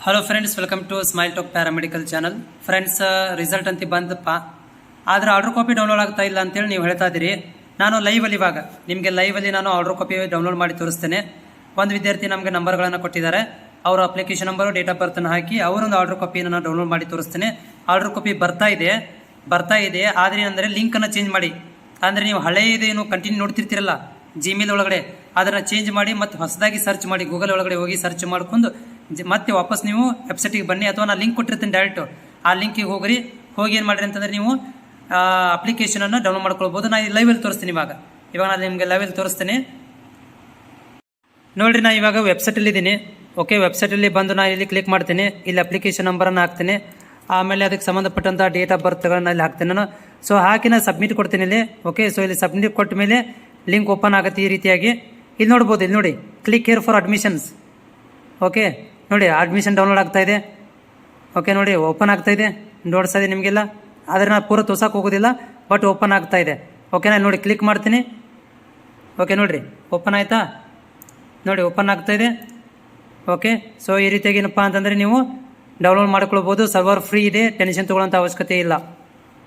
Hello friends, welcome to Smile Talk paramedical channel. Friends, result ಅಂತ ಬಂದಪ್ಪ, ಆದರೆ order copy download ಆಗ್ತಾ ಇಲ್ಲ ಅಂತೇಳಿ ನೀವು ಹೇಳ್ತಾ ಇದ್ದೀರಿ. ನಾನು ಲೈವಲ್ಲಿ ಇವಾಗ ನಿಮಗೆ ಲೈವಲ್ಲಿ ನಾನು ಆರ್ಡರ್ ಕಾಪಿ ಡೌನ್ಲೋಡ್ ಮಾಡಿ ತೋರಿಸ್ತೇನೆ. ಒಂದು ವಿದ್ಯಾರ್ಥಿ ನಮಗೆ ನಂಬರ್ಗಳನ್ನು ಕೊಟ್ಟಿದ್ದಾರೆ. ಅವರ ಅಪ್ಲಿಕೇಶನ್ ನಂಬರು, ಡೇಟ್ ಆಫ್ ಬರ್ತನ್ನು ಹಾಕಿ ಅವರೊಂದು ಆರ್ಡರ್ ಕಾಪಿಯನ್ನು ನಾನು ಡೌನ್ಲೋಡ್ ಮಾಡಿ ತೋರಿಸ್ತೇನೆ. ಆರ್ಡರ್ ಕಾಪಿ ಬರ್ತಾ ಇದೆ. ಆದರೆ ಏನಂದರೆ ಲಿಂಕನ್ನು ಚೇಂಜ್ ಮಾಡಿ. ಅಂದರೆ ನೀವು ಹಳೆಯದೇನು ಕಂಟಿನ್ಯೂ ನೋಡ್ತಿರ್ತೀರಲ್ಲ ಜಿಮೇಲ್ ಒಳಗಡೆ, ಅದನ್ನು ಚೇಂಜ್ ಮಾಡಿ ಮತ್ತು ಹೊಸದಾಗಿ ಸರ್ಚ್ ಮಾಡಿ. ಗೂಗಲ್ ಒಳಗಡೆ ಹೋಗಿ ಸರ್ಚ್ ಮಾಡ್ಕೊಂಡು ಮತ್ತೆ ವಾಪಸ್ ನೀವು ವೆಬ್ಸೈಟಿಗೆ ಬನ್ನಿ, ಅಥವಾ ನಾನು ಲಿಂಕ್ ಕೊಟ್ಟಿರ್ತೀನಿ ಡೈರೆಕ್ಟು. ಆ ಲಿಂಕಿಗೆ ಹೋಗಿ ಏನು ಮಾಡಿರಿ ಅಂತಂದರೆ ನೀವು ಅಪ್ಲಿಕೇಶನನ್ನು ಡೌನ್ಲೋಡ್ ಮಾಡ್ಕೊಳ್ಬೋದು. ನಾನು ಲೈವಲ್ಲಿ ತೋರಿಸ್ತೀನಿ. ಇವಾಗ ನಾನು ನಿಮಗೆ ಲೈವಲ್ಲಿ ತೋರಿಸ್ತೀನಿ ನೋಡಿರಿ. ನಾನು ಇವಾಗ ವೆಬ್ಸೈಟಲ್ಲಿದ್ದೀನಿ. ಓಕೆ, ವೆಬ್ಸೈಟಲ್ಲಿ ಬಂದು ನಾನು ಇಲ್ಲಿ ಕ್ಲಿಕ್ ಮಾಡ್ತೀನಿ. ಇಲ್ಲಿ ಅಪ್ಲಿಕೇಶನ್ ನಂಬರನ್ನು ಹಾಕ್ತೀನಿ. ಆಮೇಲೆ ಅದಕ್ಕೆ ಸಂಬಂಧಪಟ್ಟಂಥ ಡೇಟ್ ಆಫ್ ಬರ್ತ್ಗಳನ್ನ ಇಲ್ಲಿ ಹಾಕ್ತೀನಿ ನಾನು. ಸೊ ಹಾಕಿ ನಾನು ಸಬ್ಮಿಟ್ ಕೊಡ್ತೀನಿ ಇಲ್ಲಿ. ಓಕೆ, ಸೊ ಇಲ್ಲಿ ಸಬ್ಮಿಟ್ ಕೊಟ್ಟ ಮೇಲೆ ಲಿಂಕ್ ಓಪನ್ ಆಗುತ್ತೆ ಈ ರೀತಿಯಾಗಿ. ಇಲ್ಲಿ ನೋಡ್ಬೋದು, ಇಲ್ಲಿ ನೋಡಿ, click hair for admissions. Okay ನೋಡಿ, ಅಡ್ಮಿಷನ್ ಡೌನ್ಲೋಡ್ ಆಗ್ತಾ ಇದೆ. ಓಕೆ ನೋಡಿ, ಓಪನ್ ಆಗ್ತಾ ಇದೆ, ನೋಡ್ತಾ ಇದೆ ನಿಮಗೆಲ್ಲ. ಆದರೆ ನಾನು ಪೂರ ತೋರ್ಸಕ್ಕೆ ಹೋಗೋದಿಲ್ಲ, ಬಟ್ ಓಪನ್ ಆಗ್ತಾ ಇದೆ. ಓಕೆ, ನಾನು ನೋಡಿ ಕ್ಲಿಕ್ ಮಾಡ್ತೀನಿ. ಓಕೆ ನೋಡಿರಿ, ಓಪನ್ ಆಯಿತಾ? ನೋಡಿ, ಓಪನ್ ಆಗ್ತಾ ಇದೆ. ಓಕೆ, ಸೊ ಈ ರೀತಿಯಾಗಿ ಏನಪ್ಪ ಅಂತಂದರೆ ನೀವು ಡೌನ್ಲೋಡ್ ಮಾಡ್ಕೊಳ್ಬೋದು. ಸರ್ವರ್ ಫ್ರೀ ಇದೆ, ಟೆನ್ಷನ್ ತೊಗೊಳ್ಳೋಂಥ ಅವಶ್ಯಕತೆ ಇಲ್ಲ.